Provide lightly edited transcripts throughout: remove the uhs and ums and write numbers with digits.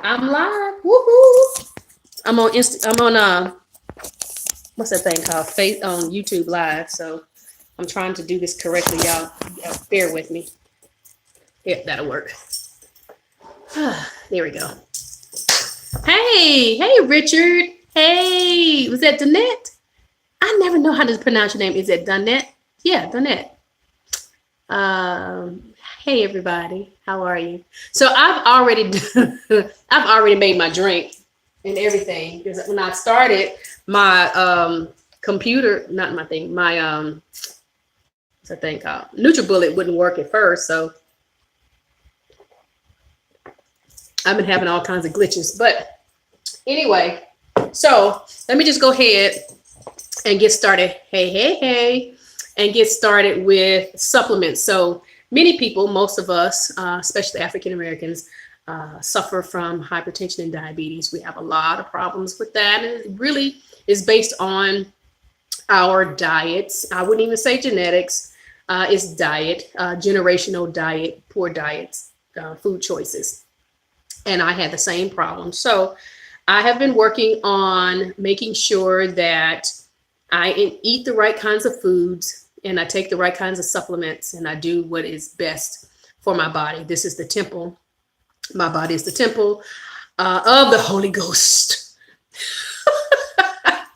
I'm live. Woohoo! I'm on what's that thing called? Face on YouTube Live. So I'm trying to do this correctly, y'all. Bear with me. Yeah, that'll work. There we go. Hey, Richard. Hey, was that Danette? I never know how to pronounce your name. Is that Danette? Yeah, Danette. Um, hey everybody, how are you? So I've already made my drink and everything because when I started my computer, not my thing, my what's that thing called? NutriBullet wouldn't work at first, so I've been having all kinds of glitches. But anyway, so let me just go ahead and get started. Hey, and get started with supplements. So many people, most of us, especially African Americans, suffer from hypertension and diabetes. We have a lot of problems with that, and it really is based on our diets. I wouldn't even say genetics. It's diet, generational diet, poor diets, food choices. And I had the same problem. So I have been working on making sure that I eat the right kinds of foods and I take the right kinds of supplements and I do what is best for my body. This is the temple. My body is the temple of the Holy Ghost.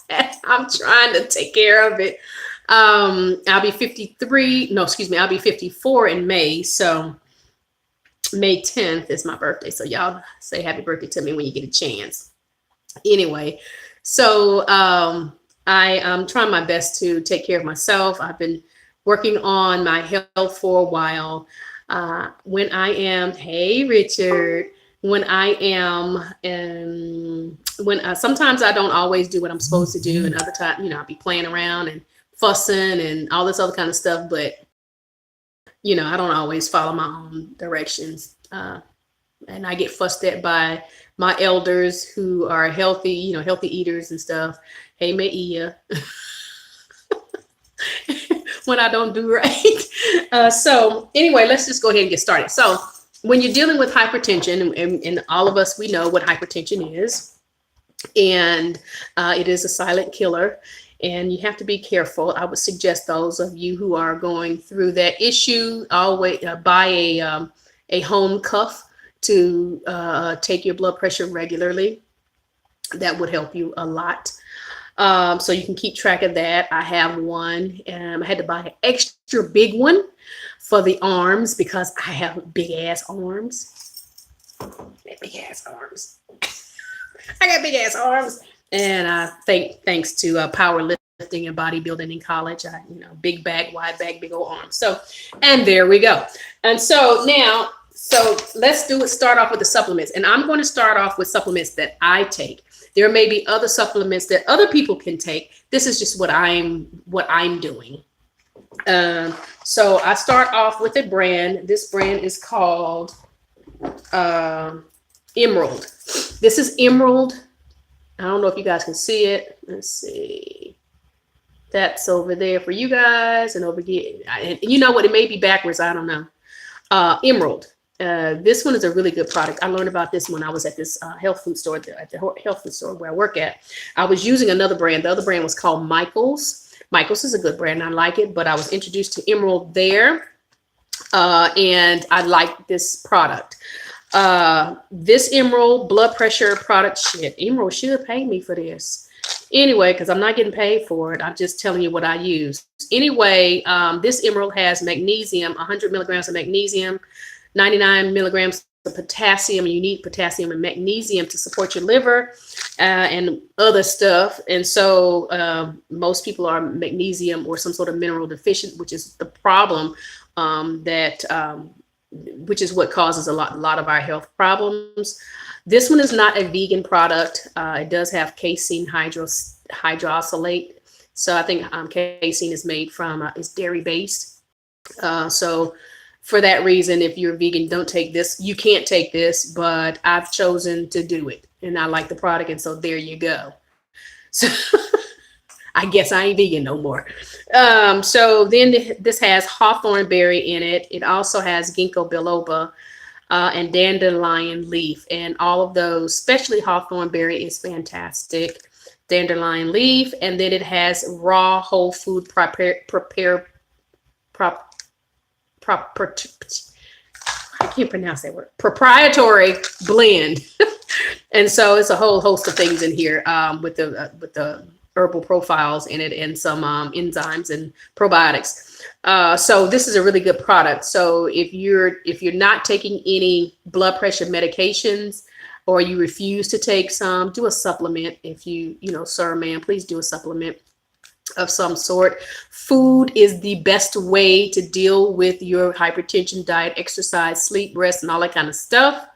I'm trying to take care of it. I'll be 53. No, excuse me. I'll be 54 in May. So May 10th is my birthday. So y'all say happy birthday to me when you get a chance. Anyway, so I am trying my best to take care of myself. I've been working on my health for a while. Hey Richard, sometimes I don't always do what I'm supposed to do, and other times, I'll be playing around and fussing and all this other kind of stuff. But I don't always follow my own directions, and I get fussed at by my elders who are healthy, healthy eaters and stuff. Hey, Maia, when I don't do right. So anyway, let's just go ahead and get started. So when you're dealing with hypertension, and all of us, we know what hypertension is, and it is a silent killer, and you have to be careful. I would suggest those of you who are going through that issue, always buy a home cuff to take your blood pressure regularly. That would help you a lot. So you can keep track of that. I have one. I had to buy an extra big one for the arms because I have big ass arms. Big ass arms. I got big ass arms. And I thanks to powerlifting and bodybuilding in college, big bag, wide bag, big old arms. So, and there we go. And so now, let's start off with the supplements. And I'm going to start off with supplements that I take. There may be other supplements that other people can take. This is just what I'm doing. So I start off with a brand. This brand is called Emerald. This is Emerald. I don't know if you guys can see it. Let's see. That's over there for you guys, and over here. And you know what? It may be backwards. I don't know. Emerald. This one is a really good product. I learned about this when I was at this health food store, at the health food store where I work at. I was using another brand. The other brand was called Michael's. Michael's is a good brand. I like it, but I was introduced to Emerald there, and I like this product. This Emerald blood pressure product, Emerald should pay me for this. Anyway, because I'm not getting paid for it. I'm just telling you what I use. Anyway, this Emerald has magnesium, 100 milligrams of magnesium, 99 milligrams of potassium. You need potassium and magnesium to support your liver and other stuff. And so most people are magnesium or some sort of mineral deficient, which is the problem which is what causes a lot of our health problems. This one is not a vegan product. It does have casein hydrosylate. So I think casein is made from, it's dairy based. So for that reason, if you're vegan, don't take this. You can't take this, but I've chosen to do it. And I like the product. And so there you go. So I guess I ain't vegan no more. So then this has hawthorn berry in it. It also has ginkgo biloba. and dandelion leaf. And all of those, especially hawthorn berry, is fantastic. Dandelion leaf, and then it has raw whole food prop, I can't pronounce that word. Proprietary blend. And so it's a whole host of things in here with the herbal profiles in it, and some enzymes and probiotics. So this is a really good product. So if you're not taking any blood pressure medications, or you refuse to take some, do a supplement. If you sir, ma'am, please do a supplement of some sort. Food is the best way to deal with your hypertension: diet, exercise, sleep, rest, and all that kind of stuff.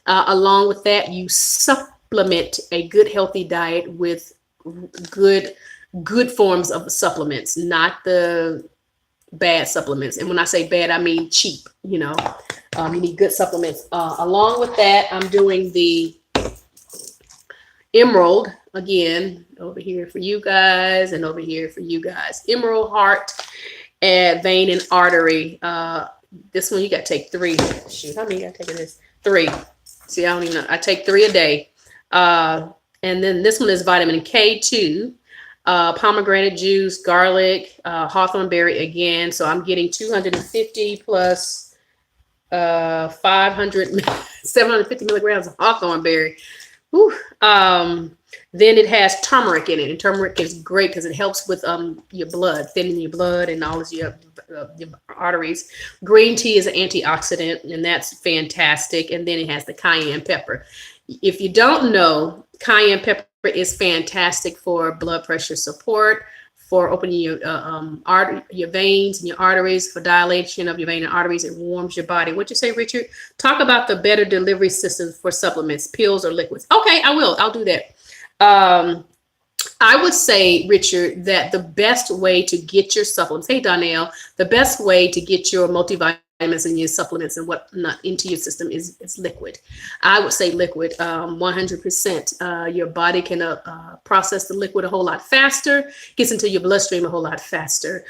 Along with that, you supplement a good, healthy diet with good forms of supplements, not the bad supplements. And when I say bad, I mean cheap. You need good supplements. Along with that, I'm doing the Emerald again over here for you guys, and over here for you guys. Emerald Heart and Vein and Artery. This one you got to take 3. Shoot, how many I taking this? 3. See, I don't even know. I take 3 a day. And then this one is vitamin K2, pomegranate juice, garlic, hawthorn berry again. So I'm getting 250 plus 500, 750 milligrams of hawthorn berry. Whew. Then it has turmeric in it, and turmeric is great because it helps with your blood, thinning your blood and all of your arteries. Green tea is an antioxidant, and that's fantastic. And then it has the cayenne pepper. If you don't know, cayenne pepper is fantastic for blood pressure support, for opening your veins and your arteries, for dilation of your vein and arteries. It warms your body. What'd you say, Richard? Talk about the better delivery systems for supplements, pills or liquids. Okay, I will. I'll do that. I would say, Richard, that the best way to get your supplements, hey, Donnell, the best way to get your multivitamins and your supplements and whatnot into your system is liquid. I would say liquid, 100%. Your body can process the liquid a whole lot faster, gets into your bloodstream a whole lot faster.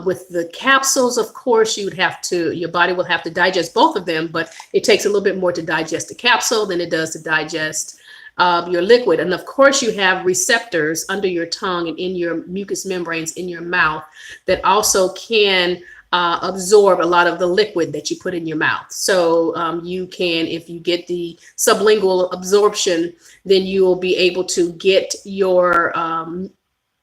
With the capsules, of course, your body will have to digest both of them, but it takes a little bit more to digest the capsule than it does to digest your liquid. And of course, you have receptors under your tongue and in your mucous membranes in your mouth that also can absorb a lot of the liquid that you put in your mouth. So you can, if you get the sublingual absorption, then you will be able to get your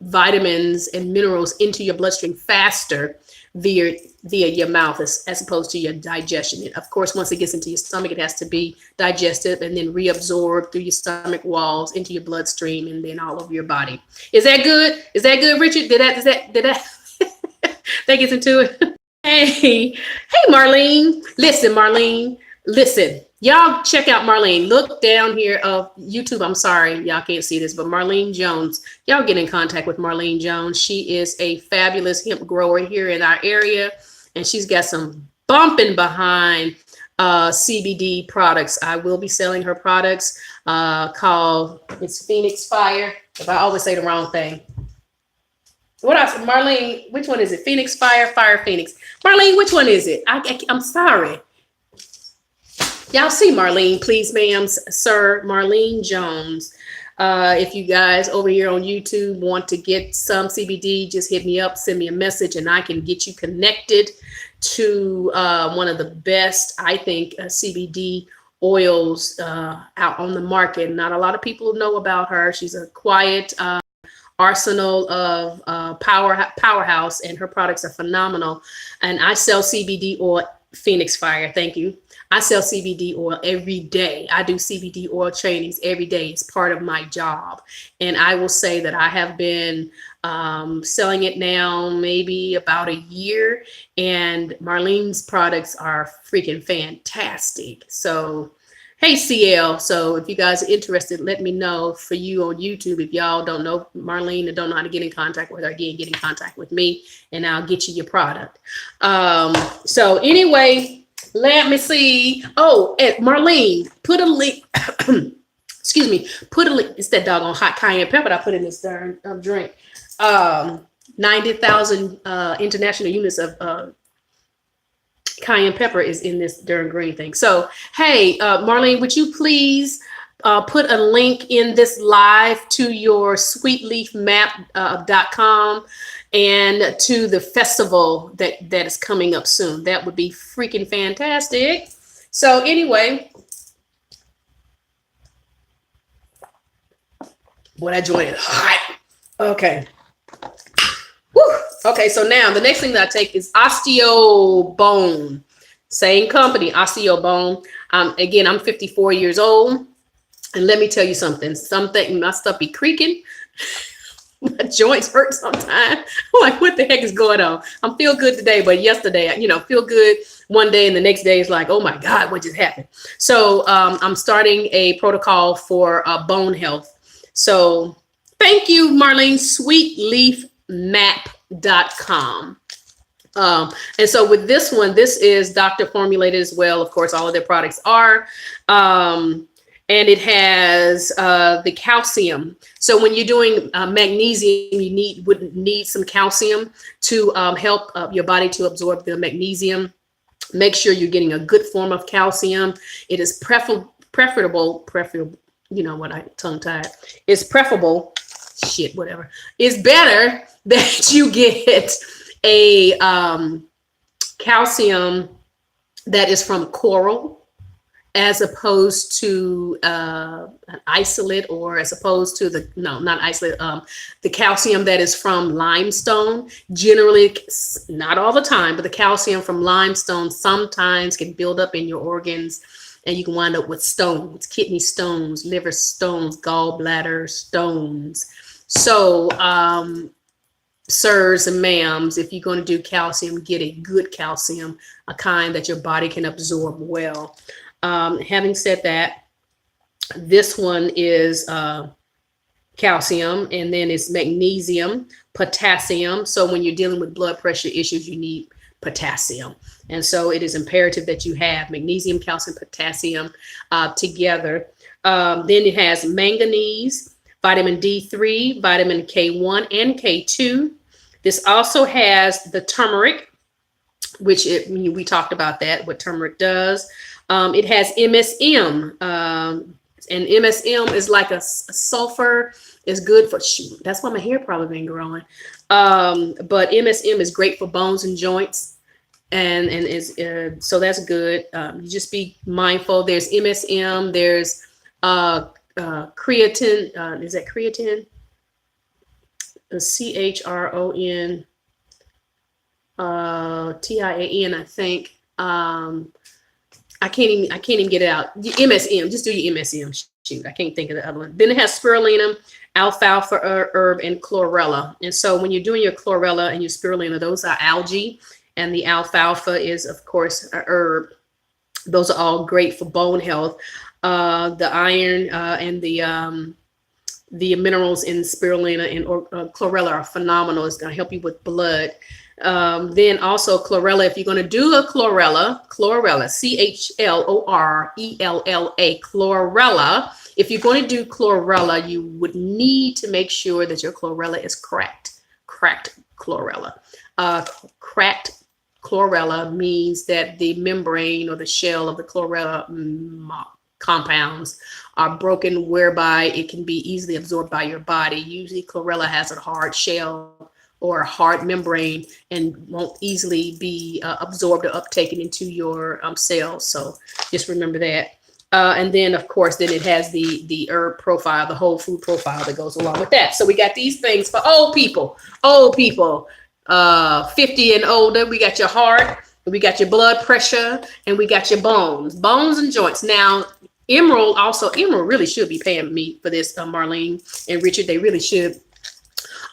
vitamins and minerals into your bloodstream faster via your mouth as opposed to your digestion. And of course, once it gets into your stomach, it has to be digested and then reabsorbed through your stomach walls into your bloodstream and then all over your body. Is that good? Is that good, Richard? Did that that gets into it? Hey, Marlene. Listen. Y'all check out Marlene. Look down here of YouTube. I'm sorry, y'all can't see this, but Marlene Jones. Y'all get in contact with Marlene Jones. She is a fabulous hemp grower here in our area, and she's got some bumping behind CBD products. I will be selling her products called, it's Phoenix Fire. If I always say the wrong thing. What else? Marlene, which one is it? Phoenix Fire, Fire Phoenix. Marlene, which one is it? I'm sorry. Y'all see Marlene, please, ma'am, sir. Marlene Jones. If you guys over here on YouTube want to get some CBD, just hit me up, send me a message, and I can get you connected to one of the best, I think, CBD oils out on the market. Not a lot of people know about her. She's a quiet arsenal of powerhouse, and her products are phenomenal. And I sell CBD oil, Phoenix Fire. Thank you. I sell CBD oil every day. I do CBD oil trainings every day. It's part of my job. And I will say that I have been selling it now maybe about a year. And Marlene's products are freaking fantastic. So, hey, CL. So if you guys are interested, let me know for you on YouTube. If y'all don't know Marlene and don't know how to get in contact with her, again, get in contact with me and I'll get you your product. So anyway, let me see. Oh, and Marlene, put a link. Excuse me. Put a link. It's that doggone hot cayenne pepper I put in this darn drink. 90,000 international units of Cayenne pepper is in this darn green thing. So, hey, Marlene, would you please put a link in this live to your sweetleafmap.com and to the festival that is coming up soon? That would be freaking fantastic. So anyway, boy, that joint is hot. Okay. Whew. Okay, so now the next thing that I take is OsteoBone. Same company, OsteoBone. Again, I'm 54 years old. And let me tell you something. My stuff be creaking. My joints hurt sometimes. I'm like, what the heck is going on? I'm feel good today, but yesterday, feel good one day and the next day is like, oh my God, what just happened? So I'm starting a protocol for bone health. So thank you, Marlene, sweetleafmap.com. And so with this one, this is doctor formulated as well. Of course, all of their products are. And it has the calcium. So when you're doing magnesium, you would need some calcium to help your body to absorb the magnesium. Make sure you're getting a good form of calcium. It is preferable, you know what, I tongue-tied. It's preferable, it's better that you get a calcium that is from coral, as opposed to an isolate, or as opposed to the calcium that is from limestone. Generally, not all the time, but the calcium from limestone sometimes can build up in your organs, and you can wind up with stones, kidney stones, liver stones, gallbladder stones. So, sirs and ma'ams, if you're going to do calcium, get a good calcium, a kind that your body can absorb well. Having said that, this one is calcium, and then it's magnesium, potassium. So when you're dealing with blood pressure issues, you need potassium. And so it is imperative that you have magnesium, calcium, potassium together. Then it has manganese, vitamin D3, vitamin K1 and K2. This also has the turmeric, which we talked about that, what turmeric does. It has MSM, and MSM is like a sulfur. Is good for, that's why my hair probably been growing. But MSM is great for bones and joints, and is so that's good. You just be mindful. There's MSM. There's creatine. Is that creatine? CHRON TIAN, I think. I can't even get it out. MSM, just do your MSM. Shoot, I can't think of the other one. Then it has spirulina, alfalfa herb, and chlorella. And so when you're doing your chlorella and your spirulina, those are algae, and the alfalfa is, of course, a herb. Those are all great for bone health. The iron and the minerals in spirulina and chlorella are phenomenal. It's going to help you with blood. Then also chlorella, if you're going to do a chlorella, CHLORELLA, chlorella. If you're going to do chlorella, you would need to make sure that your chlorella is cracked chlorella. Cracked chlorella means that the membrane or the shell of the chlorella compounds are broken, whereby it can be easily absorbed by your body. Usually chlorella has a hard shell or a hard membrane and won't easily be absorbed or uptaken into your cells. So just remember that. And then, of course, then it has the herb profile, the whole food profile that goes along with that. So we got these things for old people, 50 and older. We got your heart, we got your blood pressure, and we got your bones and joints. Now, Emerald really should be paying me for this, Marlene and Richard. They really should.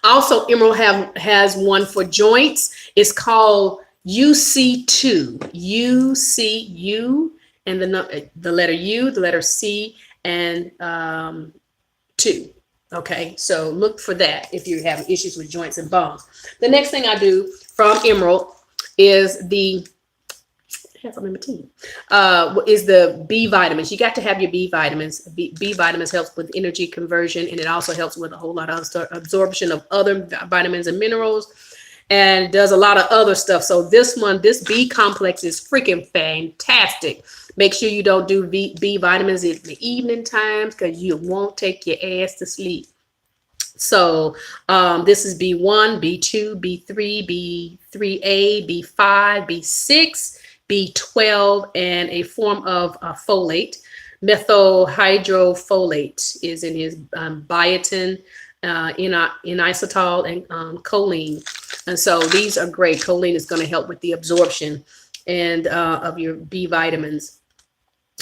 Also, Emerald has one for joints. It's called UC2. UCU, and the letter U, the letter C, and 2. Okay, so look for that if you're having issues with joints and bones. The next thing I do from Emerald is the B vitamins. You got to have your B vitamins. B vitamins helps with energy conversion, and it also helps with a whole lot of absorption of other vitamins and minerals. and does a lot of other stuff. So this B complex is freaking fantastic. Make sure you don't do B vitamins in the evening times because you won't take your ass to sleep. So this is B1, B2, B3, B3A, B5, B6, B12, and a form of folate. Methylhydrofolate is in his biotin, inositol, and choline. And so these are great. Choline is going to help with the absorption and of your B vitamins.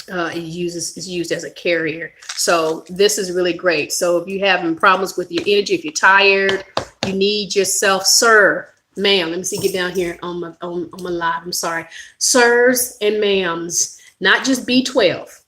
Is used as a carrier. So this is really great. So if you're having problems with your energy, if you're tired, you need yourself, sir, ma'am. Let me see, get down here on my live. I'm sorry, sirs and ma'ams, not just B12.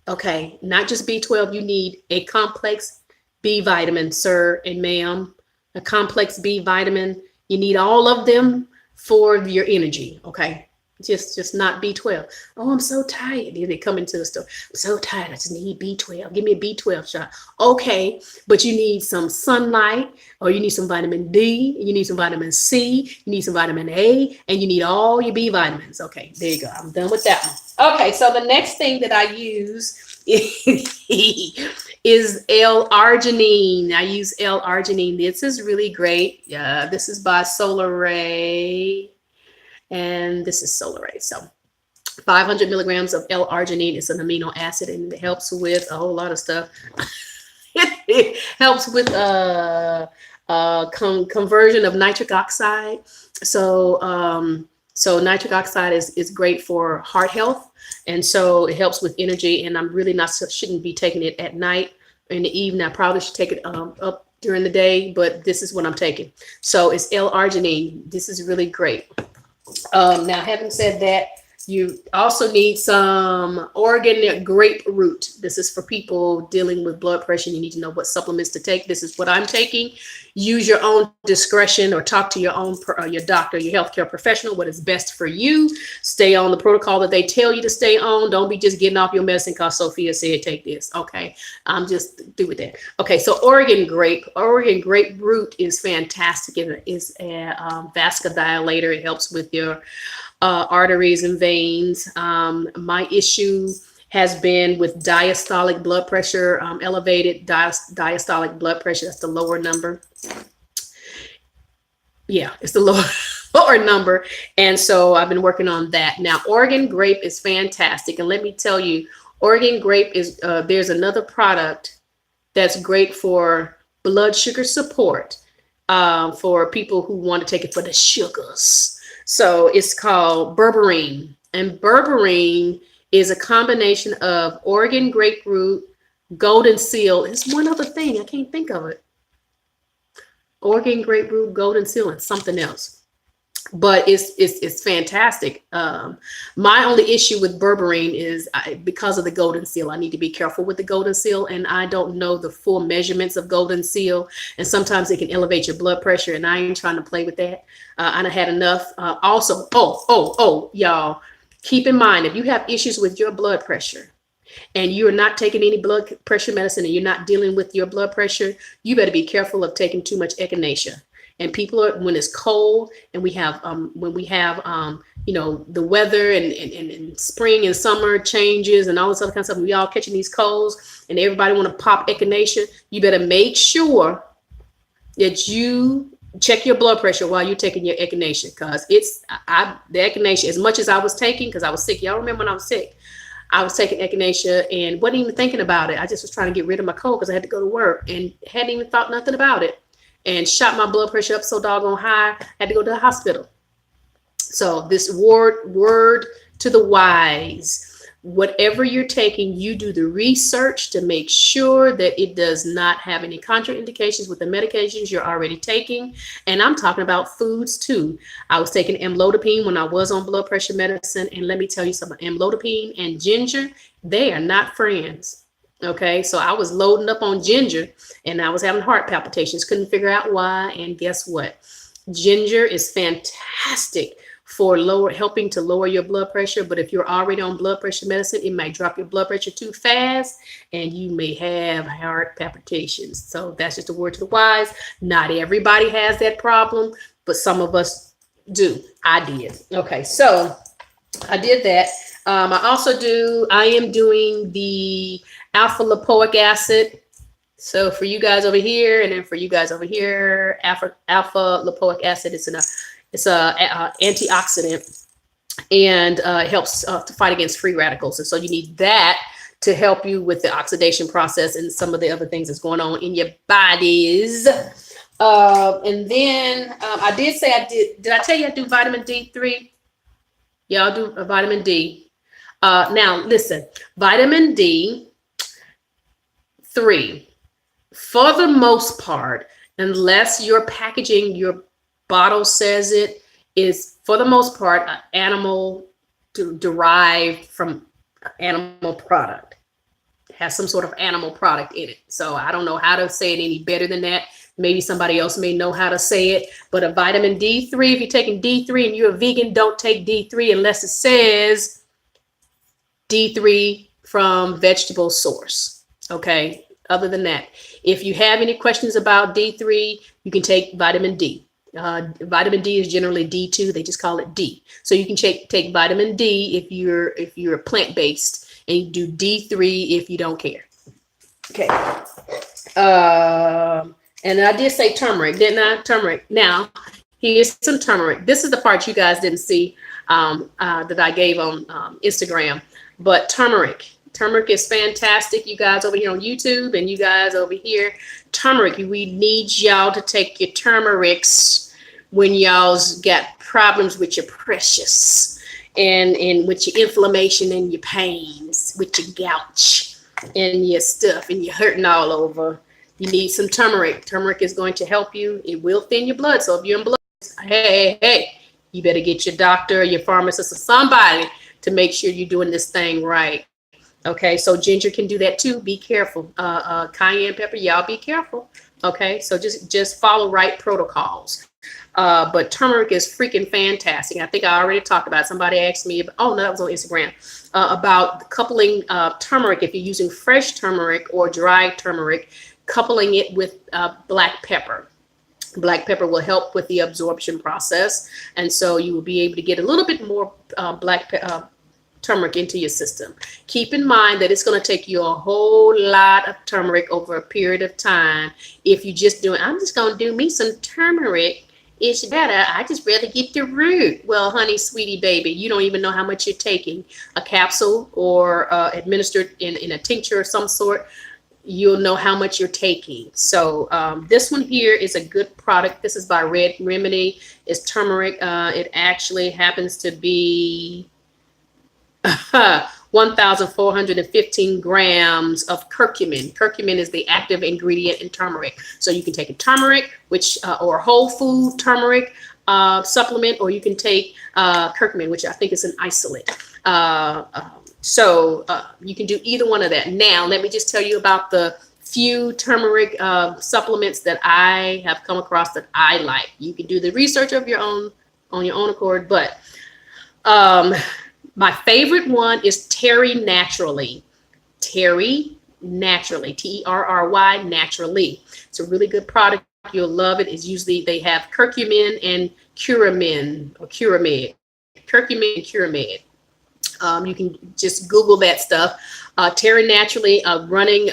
Okay, not just B12. You need a complex B vitamin, sir and ma'am. A complex B vitamin. You need all of them for your energy. Okay. Just not B12. Oh, I'm so tired. Then they come into the store. I'm so tired. I just need B12. Give me a B12 shot. Okay, but you need some sunlight, or you need some vitamin D, you need some vitamin C, you need some vitamin A, and you need all your B vitamins. Okay, there you go. I'm done with that one. Okay, so the next thing that I use is L-arginine. I use L-arginine. This is really great. Yeah, this is by Solar Ray. And this is Solarate. So 500 milligrams of L-arginine is an amino acid, and it helps with a whole lot of stuff. It helps with conversion of nitric oxide. So nitric oxide is great for heart health, and so it helps with energy. And I'm really shouldn't be taking it at night. In the evening, I probably should take it up during the day, but this is what I'm taking. So it's L-arginine. This is really great. Now, having said that, you also need some Oregon grape root. This is for people dealing with blood pressure. You need to know what supplements to take. This is what I'm taking. Use your own discretion, or talk to your doctor, your healthcare professional, what is best for you. Stay on the protocol that they tell you to stay on. Don't be just getting off your medicine because Sophia said take this. Okay, I'm just through with that. Okay, so Oregon grape root is fantastic. It is a vasodilator. It helps with your arteries and veins. My issue has been with diastolic blood pressure, elevated diastolic blood pressure. That's the lower number. Yeah, it's the lower number. And so I've been working on that. Now, Oregon grape is fantastic. And let me tell you, Oregon grape is, there's another product that's great for blood sugar support, for people who want to take it for the sugars. So it's called berberine, and berberine is a combination of Oregon grapefruit, golden seal. It's one other thing. I can't think of it. Oregon grapefruit, golden seal, and something else. But it's fantastic. My only issue with berberine is because of the golden seal. I need to be careful with the golden seal, and I don't know the full measurements of golden seal, and sometimes it can elevate your blood pressure, and I ain't trying to play with that. I done had enough. Also, y'all, keep in mind, if you have issues with your blood pressure and you're not taking any blood pressure medicine and you're not dealing with your blood pressure, you better be careful of taking too much echinacea. And people are, when it's cold and we have the weather and spring and summer changes and all this other kind of stuff, we all catching these colds and everybody want to pop echinacea. You better make sure that you check your blood pressure while you're taking your echinacea, because the echinacea, as much as I was taking, because I was sick. Y'all remember when I was sick? I was taking echinacea and wasn't even thinking about it. I just was trying to get rid of my cold because I had to go to work and hadn't even thought nothing about it, and shot my blood pressure up so doggone high, I had to go to the hospital. So this word to the wise, whatever you're taking, you do the research to make sure that it does not have any contraindications with the medications you're already taking. And I'm talking about foods too. I was taking amlodipine when I was on blood pressure medicine. And let me tell you something, amlodipine and ginger, they are not friends. Okay, so I was loading up on ginger and I was having heart palpitations, couldn't figure out why. And guess what? Ginger is fantastic for helping to lower your blood pressure. But if you're already on blood pressure medicine, it might drop your blood pressure too fast and you may have heart palpitations. So that's just a word to the wise. Not everybody has that problem, but some of us do. I did. Okay, so I did that. I am doing the alpha lipoic acid. So for you guys over here, and then for you guys over here, alpha lipoic acid is a antioxidant, and it helps to fight against free radicals. And so you need that to help you with the oxidation process and some of the other things that's going on in your bodies. And then I did say did I tell you I do vitamin D3? Y'all do a vitamin D. Now listen, vitamin D3, for the most part, unless your packaging, your bottle says it, is for the most part animal derived from animal product. It has some sort of animal product in it. So I don't know how to say it any better than that. Maybe somebody else may know how to say it, but a vitamin D3, if you're taking D3 and you're a vegan, don't take D3 unless it says D3 from vegetable source. Okay. Other than that, if you have any questions about D3, you can take vitamin D. Vitamin D is generally D2. They just call it D. So you can take vitamin D if you're plant-based, and you do D3 if you don't care. Okay. And I did say turmeric, didn't I? Turmeric. Now, here's some turmeric. This is the part you guys didn't see that I gave on Instagram. But turmeric is fantastic. You guys over here on YouTube and you guys over here, turmeric. We need y'all to take your turmerics when y'all's got problems with your precious and with your inflammation and your pains, with your gout and your stuff and you're hurting all over. You need some turmeric. Turmeric is going to help you. It will thin your blood. So if you're in blood, hey, you better get your doctor, your pharmacist, or somebody to make sure you're doing this thing right. Okay, so ginger can do that too. Be careful. Cayenne pepper, y'all be careful. Okay, so just follow right protocols. But turmeric is freaking fantastic. I think I already talked about it. Somebody asked me, oh no, that was on Instagram, about coupling turmeric. If you're using fresh turmeric or dried turmeric, coupling it with black pepper. Black pepper will help with the absorption process. And so you will be able to get a little bit more turmeric into your system. Keep in mind that it's going to take you a whole lot of turmeric over a period of time. If you just do it, I'm just going to do me some turmeric, it's better. I just rather get the root. Well, honey, sweetie, baby, you don't even know how much you're taking. A capsule or administered in a tincture of some sort, you'll know how much you're taking. So this one here is a good product. This is by Red Remedy. It's turmeric. It actually happens to be 1,415 grams of curcumin. Curcumin is the active ingredient in turmeric. So you can take a turmeric, or whole food turmeric supplement, or you can take curcumin, which I think is an isolate. So you can do either one of that. Now, let me just tell you about the few turmeric supplements that I have come across that I like. You can do the research of your own on your own accord, but my favorite one is Terry Naturally. Terry Naturally, Terry Naturally. It's a really good product. You'll love it. It's usually they have curcumin and curamin or curamid. Curcumin and curamid. You can just Google that stuff. Terry Naturally, running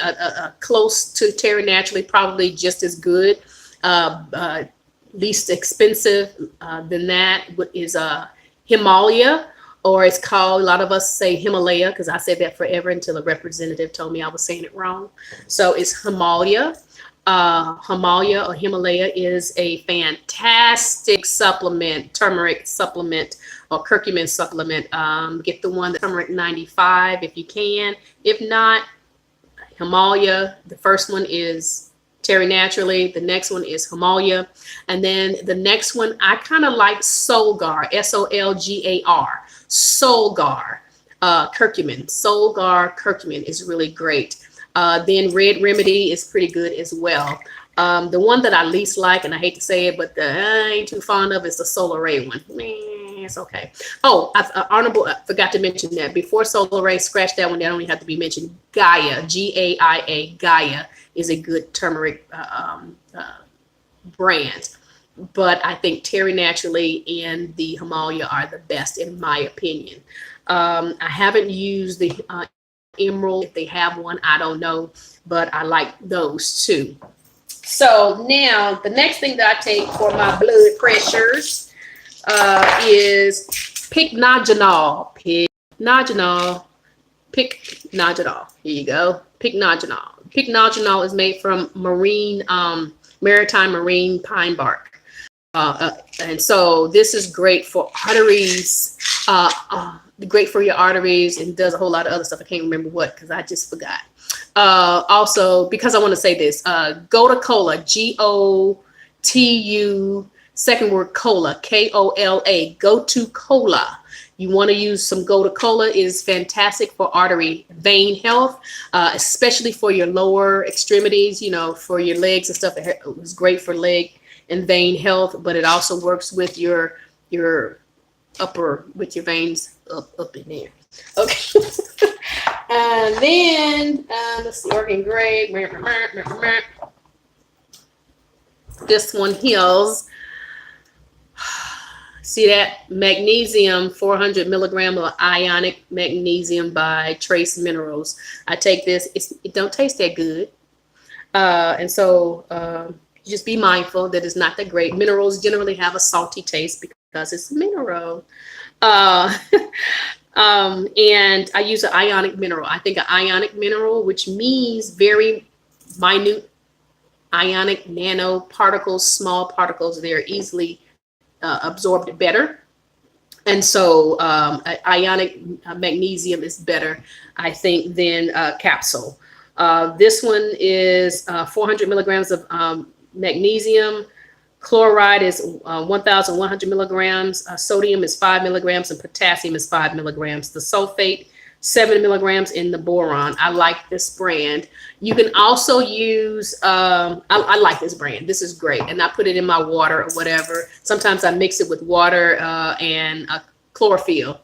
close to Terry Naturally, probably just as good. Least expensive than that is Himalaya. Or it's called, a lot of us say Himalaya, because I said that forever until a representative told me I was saying it wrong. So it's Himalaya. Himalaya or Himalaya is a fantastic supplement, turmeric supplement or curcumin supplement. Get the one, the turmeric 95 if you can. If not, Himalaya. The first one is Terry Naturally. The next one is Himalaya. And then the next one, I kind of like Solgar, Solgar. Solgar curcumin. Solgar curcumin is really great. Then Red Remedy is pretty good as well. The one that I least like, and I hate to say it, but I ain't too fond of, is the Solar Ray one. It's okay. Oh, I forgot to mention that. Before Solar Ray, scratch that one. That only have to be mentioned. Gaia, Gaia. Gaia is a good turmeric brand. but I think Terry Naturally and the Himalaya are the best in my opinion. I haven't used the Emerald. If they have one, I don't know, but I like those too. So now the next thing that I take for my blood pressures is Pycnogenol. Pycnogenol. Pycnogenol. Here you go. Pycnogenol. Pycnogenol is made from maritime marine pine bark. And so this is great for arteries, great for your arteries, and does a whole lot of other stuff. I can't remember what because I just forgot. Also, because I want to say this, Gotu Kola, Gotu, second word Cola, Kola, Gotu Kola. You want to use some Gotu Kola. It is fantastic for artery vein health, especially for your lower extremities, you know, for your legs and stuff. It was great for leg and vein health, but it also works with your upper, with your veins up in there. Okay. And then let's see, Organ Grade. This one heals. See that? Magnesium, 400 milligram of ionic magnesium by Trace Minerals. I take this. It don't taste that good. And so just be mindful that it's not that great. Minerals generally have a salty taste because it's a mineral. And I use an ionic mineral. I think an ionic mineral, which means very minute ionic nanoparticles, small particles, they're easily absorbed better. And so ionic magnesium is better, I think, than capsule. This one is 400 milligrams of magnesium. Chloride is 1,100 milligrams. Sodium is 5 milligrams, and potassium is 5 milligrams. The sulfate, 7 milligrams in the boron. I like this brand. You can also use, I like this brand. This is great. And I put it in my water or whatever. Sometimes I mix it with water and chlorophyll.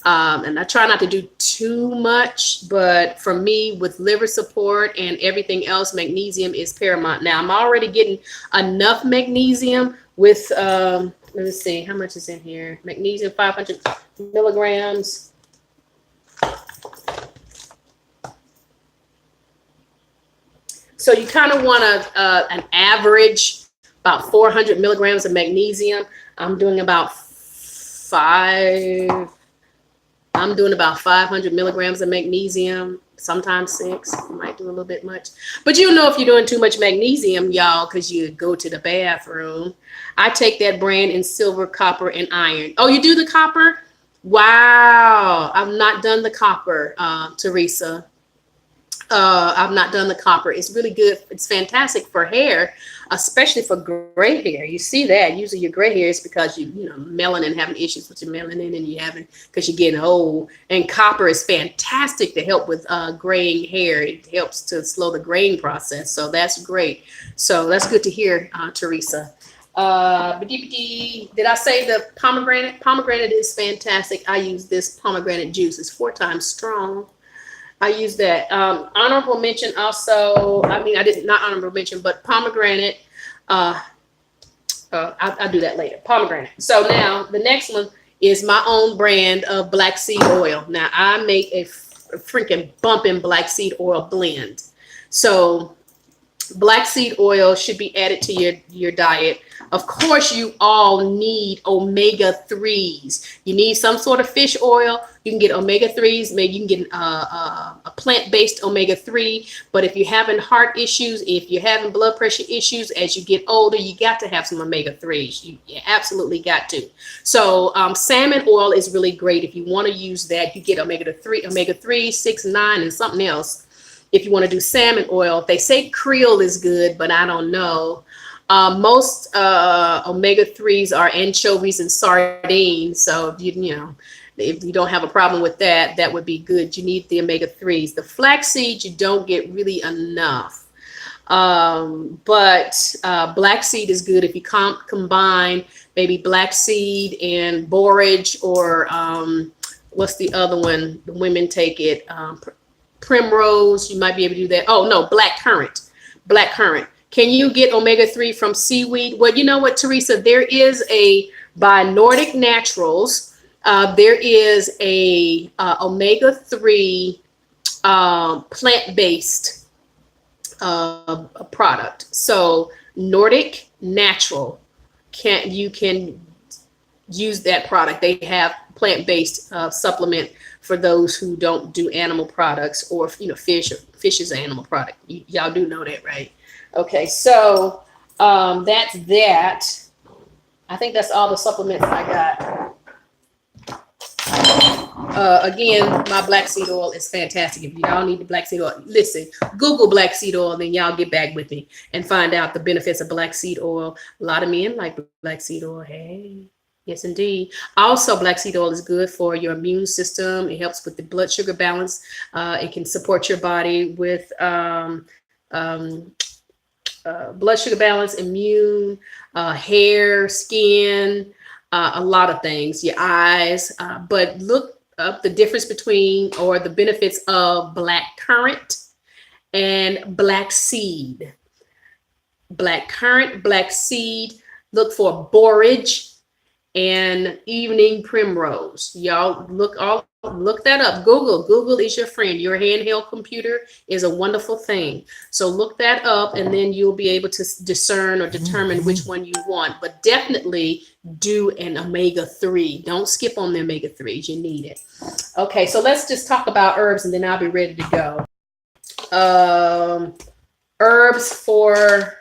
And I try not to do too much, but for me, with liver support and everything else, magnesium is paramount. Now, I'm already getting enough magnesium with, let me see, how much is in here? Magnesium, 500 milligrams. So you kind of want an average, about 400 milligrams of magnesium. I'm doing about 500 milligrams of magnesium, sometimes 6. You might do a little bit much. But you know if you're doing too much magnesium, y'all, because you go to the bathroom. I take that brand in silver, copper, and iron. Oh, you do the copper? Wow. I've not done the copper, Teresa. I've not done the copper. It's really good. It's fantastic for hair, especially for gray hair. You see that usually your gray hair is because you know, melanin, having issues with your melanin, and you having, because you're getting old. And copper is fantastic to help with graying hair. It helps to slow the graying process. So that's great. So that's good to hear, Teresa. Did I say the pomegranate? Pomegranate is fantastic. I use this pomegranate juice. It's 4 times strong. I use that. Honorable mention also, I mean, I didn't, not honorable mention, but pomegranate. I'll do that later. Pomegranate. So now the next one is my own brand of black seed oil. Now I make a freaking bumping black seed oil blend. So black seed oil should be added to your diet. Of course, you all need omega-3s. You need some sort of fish oil. You can get omega-3s. Maybe you can get a plant-based omega-3. But if you're having heart issues, if you're having blood pressure issues as you get older, you got to have some omega-3s. You absolutely got to. So salmon oil is really great. If you want to use that, you get omega-3, 6, 9, and something else. If you want to do salmon oil, they say krill is good, but I don't know. Most omega-3s are anchovies and sardines. So if you don't have a problem with that, that would be good. You need the omega-3s. The flaxseed, you don't get really enough. But black seed is good if you combine maybe black seed and borage, or what's the other one? The women take it. Primrose, you might be able to do that. Oh no, black currant. Can you get omega-3 from seaweed? Well, you know what, Teresa, there is by Nordic Naturals, there is a omega-3 plant-based product. So Nordic Natural, you can use that product. They have plant-based supplement for those who don't do animal products, or fish is an animal product. Y'all do know that, right? Okay, so that's that. I think that's all the supplements I got. Again, my black seed oil is fantastic. If y'all need the black seed oil, listen, Google black seed oil, then y'all get back with me and find out the benefits of black seed oil. A lot of men like black seed oil. Hey, yes, indeed. Also, black seed oil is good for your immune system. It helps with the blood sugar balance. It can support your body with blood sugar balance, immune, hair, skin, a lot of things, your eyes. But look up the difference between, or the benefits of, black currant and black seed. Black currant, black seed. Look for borage and evening primrose. Y'all look that up. Google is your friend. Your handheld computer is a wonderful thing. So look that up, and then you'll be able to discern or determine which one you want. But definitely do an omega-3. Don't skip on the omega-3s. You need it. Okay, so let's just talk about herbs, and then I'll be ready to go. Herbs for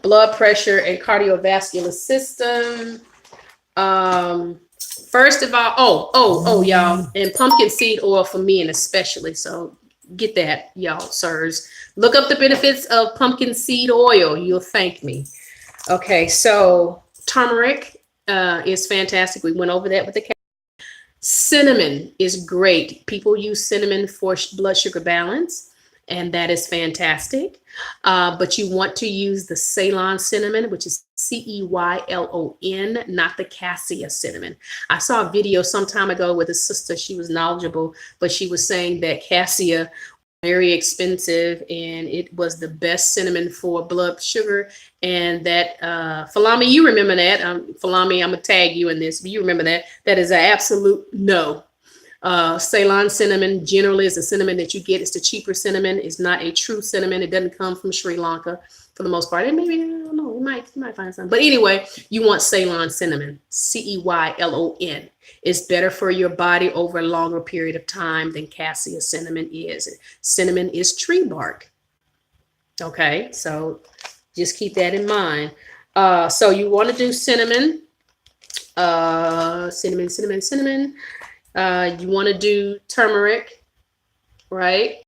blood pressure and cardiovascular system. First of all, y'all, and pumpkin seed oil for men especially. So get that, y'all, sirs. Look up the benefits of pumpkin seed oil. You'll thank me. Okay, so turmeric is fantastic. We went over that with the cat. Cinnamon is great. People use cinnamon for blood sugar balance, and that is fantastic. But you want to use the Ceylon cinnamon, which is CEYLON, not the cassia cinnamon. I saw a video some time ago with a sister. She was knowledgeable, but she was saying that cassia very expensive, and it was the best cinnamon for blood sugar. And that Falami, you remember that? Falami, I'm gonna tag you in this. But you remember that? That is an absolute no. Ceylon cinnamon generally is a cinnamon that you get. It's the cheaper cinnamon. It's not a true cinnamon. It doesn't come from Sri Lanka for the most part. And maybe, I don't know, you might find some. But anyway, you want Ceylon cinnamon, CEYLON. It's better for your body over a longer period of time than cassia cinnamon is. Cinnamon is tree bark. Okay, so just keep that in mind. So you want to do cinnamon, cinnamon. You want to do turmeric, right?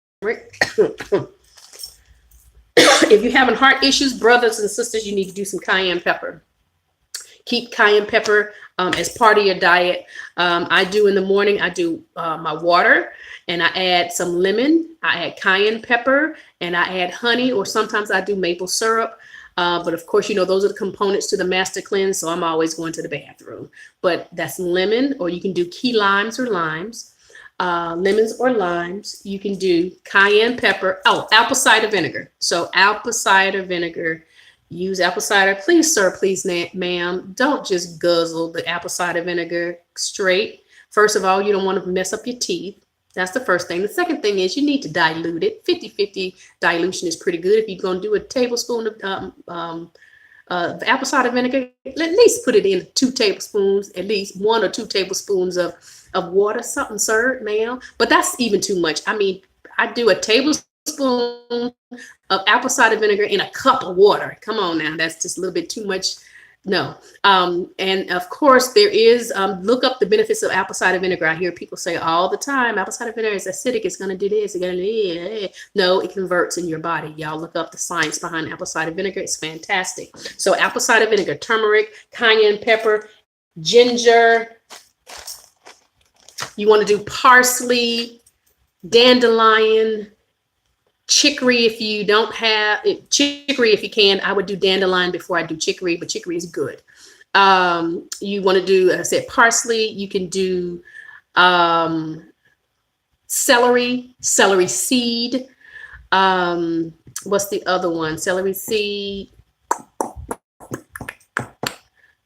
If you're having heart issues, brothers and sisters, you need to do some cayenne pepper. Keep cayenne pepper as part of your diet. I do in the morning, I do my water, and I add some lemon. I add cayenne pepper, and I add honey, or sometimes I do maple syrup. But of course, those are the components to the master cleanse. So I'm always going to the bathroom. But that's lemon, or you can do key limes or limes. Lemons or limes. You can do cayenne pepper. Oh, apple cider vinegar. So apple cider vinegar. Use apple cider. Please, sir, please, ma'am. Don't just guzzle the apple cider vinegar straight. First of all, you don't want to mess up your teeth. That's the first thing. The second thing is you need to dilute it. 50-50 dilution is pretty good. If you're going to do a tablespoon of apple cider vinegar, at least put it in 2 tablespoons, at least 1 or 2 tablespoons of water, something, sir, ma'am. But that's even too much. I mean, I do a tablespoon of apple cider vinegar in a cup of water. Come on now. That's just a little bit too much. No. And of course there is, look up the benefits of apple cider vinegar. I hear people say all the time, apple cider vinegar is acidic. It's going to do this. It's going to do that. No, it converts in your body. Y'all look up the science behind apple cider vinegar. It's fantastic. So apple cider vinegar, turmeric, cayenne pepper, ginger. You want to do parsley, dandelion, chicory. If you don't have it, chicory, if you can, I would do dandelion before I do chicory, but chicory is good. You want to do, I said, parsley. You can do celery seed, What's the other one? Celery seed.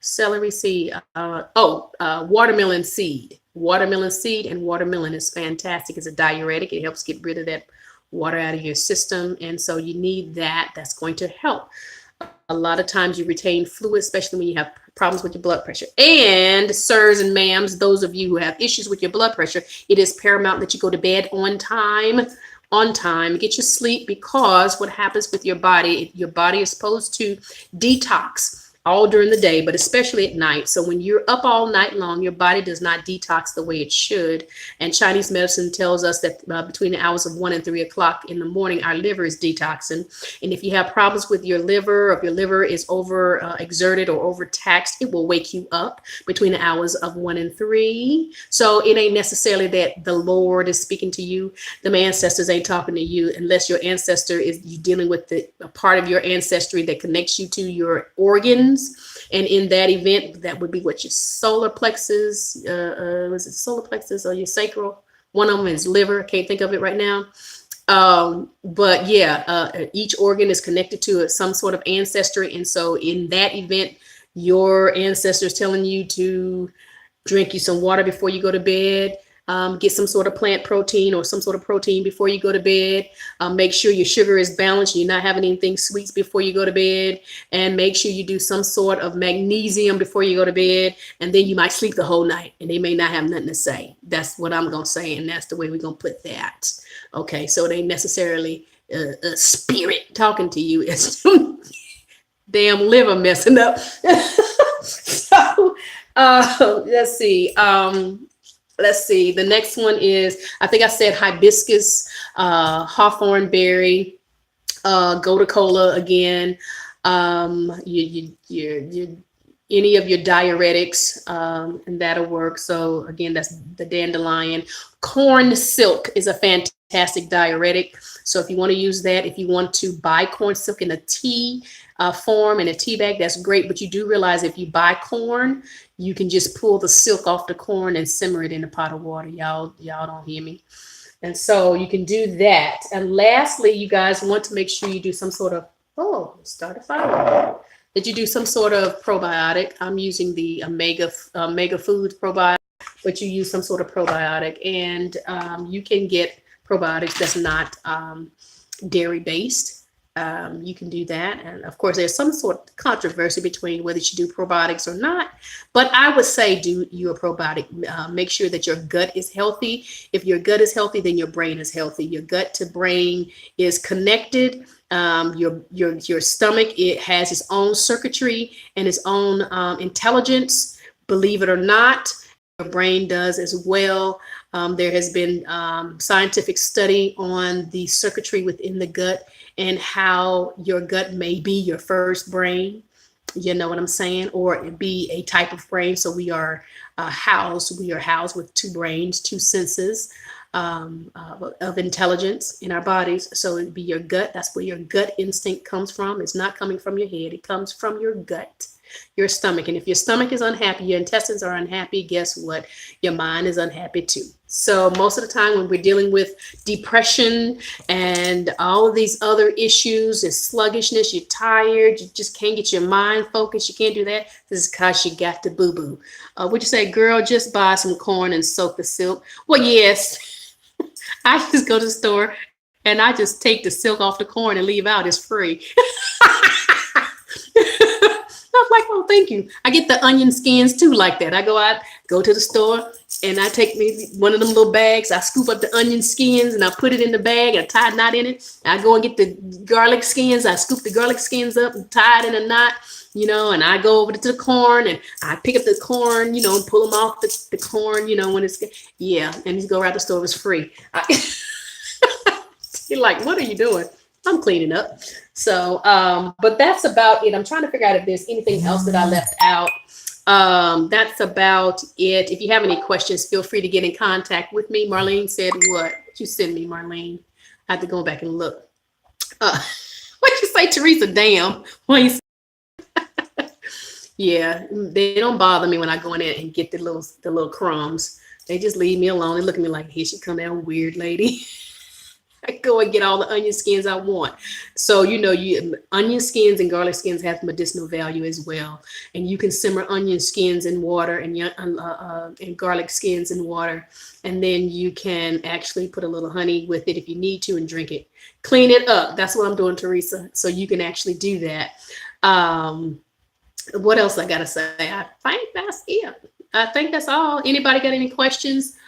Celery seed. Watermelon seed. Watermelon seed and watermelon is fantastic. It's a diuretic. It helps get rid of that water out of your system. And so you need that. That's going to help. A lot of times you retain fluid, especially when you have problems with your blood pressure. And sirs and ma'ams, those of you who have issues with your blood pressure, it is paramount that you go to bed on time. On time, get your sleep, because what happens with your body is supposed to detox all during the day, but especially at night. So when you're up all night long, your body does not detox the way it should. And Chinese medicine tells us that between the hours of 1 and 3 o'clock in the morning, our liver is detoxing. And if you have problems with your liver, or if your liver is over exerted or overtaxed, it will wake you up between the hours of 1 and 3. So it ain't necessarily that the Lord is speaking to you. The ancestors ain't talking to you unless your ancestor is you dealing with a part of your ancestry that connects you to your organs. And in that event, that would be what your solar plexus, was it solar plexus or your sacral? One of them is liver. I can't think of it right now. But yeah, each organ is connected to some sort of ancestry. And so in that event, your ancestor is telling you to drink you some water before you go to bed. Get some sort of plant protein or some sort of protein before you go to bed. Make sure your sugar is balanced. You're not having anything sweets before you go to bed. And make sure you do some sort of magnesium before you go to bed. And then you might sleep the whole night and they may not have nothing to say. That's what I'm going to say. And that's the way we're going to put that. Okay, so it ain't necessarily a spirit talking to you. It's damn liver messing up. So let's see. Let's see. The next one is, I think I said hibiscus, hawthorn berry, gotu kola again. Any of your diuretics, and that'll work. So again, that's the dandelion. Corn silk is a fantastic diuretic. So if you want to use that, if you want to buy corn silk in a tea form in a tea bag, that's great. But you do realize if you buy corn, you can just pull the silk off the corn and simmer it in a pot of water. Y'all don't hear me. And so you can do that. And lastly, you guys want to make sure you do some sort of, start a fire. That you do some sort of probiotic. I'm using the Omega Foods probiotic, but you use some sort of probiotic. And you can get probiotics that's not dairy based. You can do that. And of course, there's some sort of controversy between whether you should do probiotics or not. But I would say do your probiotic. Make sure that your gut is healthy. If your gut is healthy, then your brain is healthy. Your gut to brain is connected. Your stomach, it has its own circuitry and its own intelligence. Believe it or not, your brain does as well. There has been scientific study on the circuitry within the gut and how your gut may be your first brain. You know what I'm saying? Or it be a type of brain. So we are housed with two brains, two senses of intelligence in our bodies. So it'd be your gut. That's where your gut instinct comes from. It's not coming from your head. It comes from your gut, your stomach. And if your stomach is unhappy, your intestines are unhappy, guess what? Your mind is unhappy too. So most of the time when we're dealing with depression and all of these other issues, is sluggishness, you're tired, you just can't get your mind focused, you can't do that, this is because you got the boo-boo. Would you say, girl, just buy some corn and soak the silk? Well, yes. I just go to the store and I just take the silk off the corn and leave out. It's free. I'm like, oh, thank you. I get the onion skins too like that. I go to the store and I take me one of them little bags. I scoop up the onion skins and I put it in the bag and tie a knot in it. I go and get the garlic skins. I scoop the garlic skins up and tie it in a knot, and I go over to the corn and I pick up the corn, and pull them off the corn, when it's, yeah. And you go around the store, it's free. You're like, what are you doing? I'm cleaning up. So, but that's about it. I'm trying to figure out if there's anything else that I left out. That's about it. If you have any questions, feel free to get in contact with me. Marlene said, what you send me, Marlene? I have to go back and look. What you say, Teresa? Damn. What you say? Yeah, they don't bother me when I go in there and get the little crumbs. They just leave me alone. They look at me like, here she come, that weird lady. I go and get all the onion skins I want. So, onion skins and garlic skins have medicinal value as well. And you can simmer onion skins in water and garlic skins in water. And then you can actually put a little honey with it if you need to and drink it. Clean it up. That's what I'm doing, Teresa. So you can actually do that. What else I got to say? I think that's it. I think that's all. Anybody got any questions?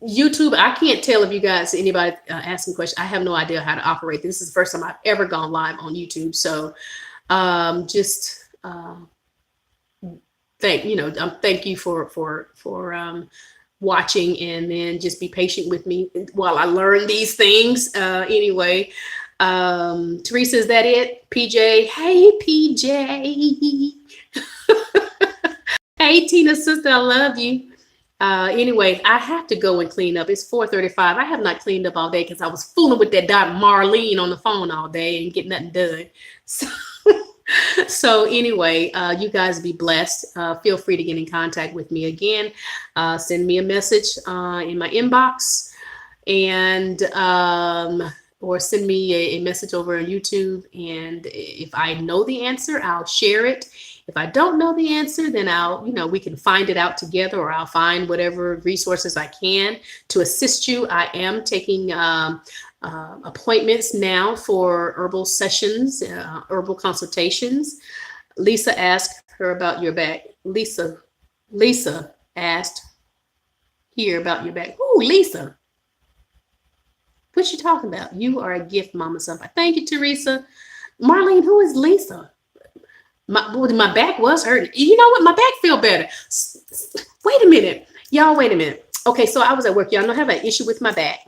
YouTube, I can't tell if you guys, anybody asking questions. I have no idea how to operate. This is the first time I've ever gone live on YouTube. So just thank you for watching, and then just be patient with me while I learn these things. Anyway, Teresa, is that it? PJ, hey PJ. Hey Tina, sister, I love you. Anyway, I have to go and clean up. It's 4:35. I have not cleaned up all day because I was fooling with that Dot Marlene on the phone all day and get nothing done. So anyway, you guys be blessed. Feel free to get in contact with me again. Send me a message in my inbox, and or send me a message over on YouTube. And if I know the answer, I'll share it. If I don't know the answer, then we can find it out together, or I'll find whatever resources I can to assist you. I am taking appointments now for herbal sessions, herbal consultations. Lisa asked her about your back. Lisa asked here about your back. Ooh, Lisa. What you talking about? You are a gift, Mama Somebody. Thank you, Teresa. Marlene, who is Lisa? My back was hurting. You know what? My back feel better. Wait a minute. Y'all, wait a minute. Okay, so I was at work. Y'all know I have an issue with my back.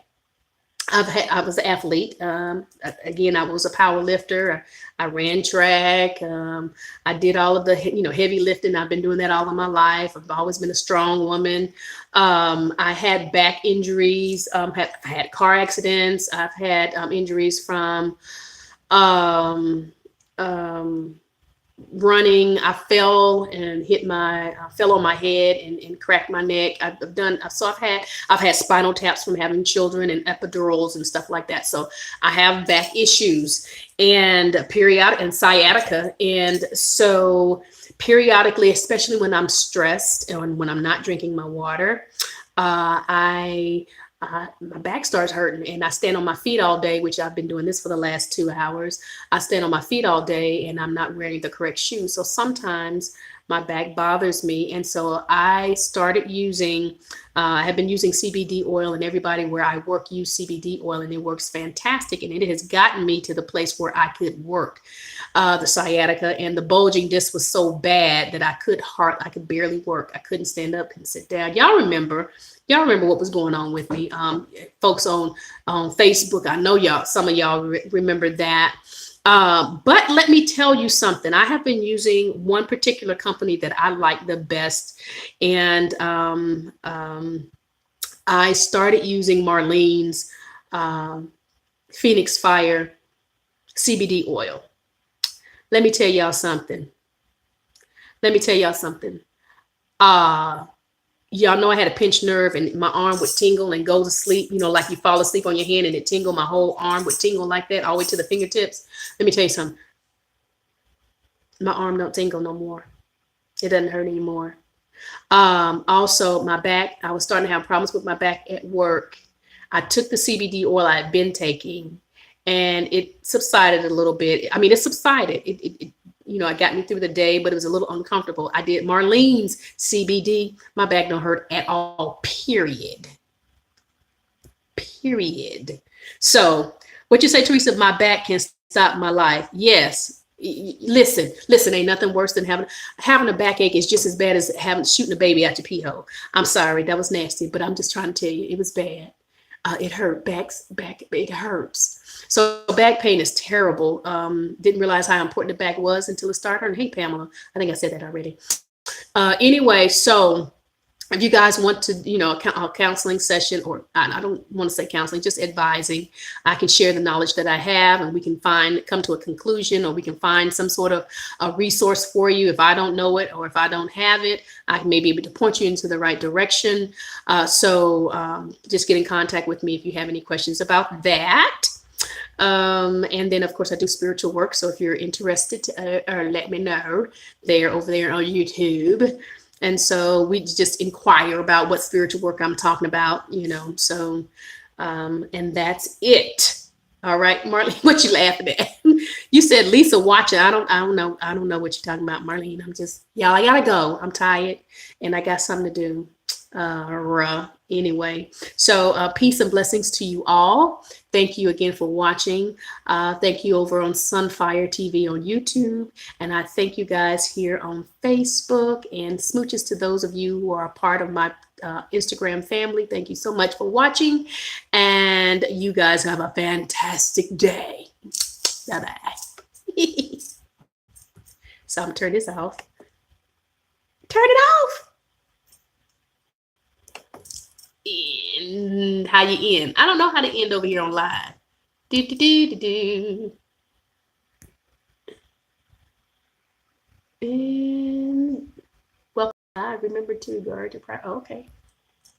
I was an athlete. Again, I was a power lifter. I ran track. I did all of the heavy lifting. I've been doing that all of my life. I've always been a strong woman. I had back injuries. I had car accidents. I've had injuries from running. I fell and fell on my head and cracked my neck. I've had spinal taps from having children and epidurals and stuff like that. So I have back issues and periodic and sciatica. And so periodically, especially when I'm stressed and when I'm not drinking my water, my back starts hurting, and I stand on my feet all day, which I've been doing this for the last 2 hours. I stand on my feet all day and I'm not wearing the correct shoes. So sometimes my back bothers me. And so I started using, I have been using CBD oil, and everybody where I work use CBD oil, and it works fantastic. And it has gotten me to the place where I could work. The sciatica and the bulging disc was so bad that I could barely work. I couldn't stand up, couldn't sit down. Y'all remember what was going on with me. Folks on Facebook, I know some of y'all remember that. But let me tell you something. I have been using one particular company that I like the best. And I started using Marlene's Phoenix Fire CBD oil. Let me tell y'all something. Y'all know I had a pinched nerve, and my arm would tingle and go to sleep, like you fall asleep on your hand and it tingle. My whole arm would tingle like that all the way to the fingertips. Let me tell you something. My arm don't tingle no more. It doesn't hurt anymore. Also, my back, I was starting to have problems with my back at work. I took the CBD oil I had been taking, and it subsided a little bit. I mean, it subsided. It got me through the day, but it was a little uncomfortable. I did Marlene's CBD. My back don't hurt at all, period. So what you say, Teresa, my back can stop my life. Yes. Listen, ain't nothing worse than having a backache is just as bad as shooting a baby out your pee hole. I'm sorry, that was nasty, but I'm just trying to tell you, it was bad. It hurt. It hurts. So back pain is terrible. Didn't realize how important the back was until it started hurting. Hey, Pamela, I think I said that already. Anyway, so if you guys want to, a counseling session, or I don't want to say counseling, just advising, I can share the knowledge that I have, and we can come to a conclusion, or we can find some sort of a resource for you. If I don't know it, or if I don't have it, I may be able to point you into the right direction. So just get in contact with me if you have any questions about that. And then, of course, I do spiritual work. So if you're interested, let me know over there on YouTube. And so we just inquire about what spiritual work I'm talking about, so, and that's it. All right, Marlene, what you laughing at? You said Lisa watching. I don't know. I don't know what you're talking about, Marlene. Y'all, I gotta go. I'm tired and I got something to do. Anyway, so peace and blessings to you all. Thank you again for watching. Thank you over on Sunfire TV on YouTube, and I thank you guys here on Facebook, and smooches to those of you who are a part of my Instagram family. Thank you so much for watching, and you guys have a fantastic day. Bye-bye. So I'm gonna turn this off. Turn it off. And how you end? I don't know how to end over here on live. And well, I remember to guard your okay.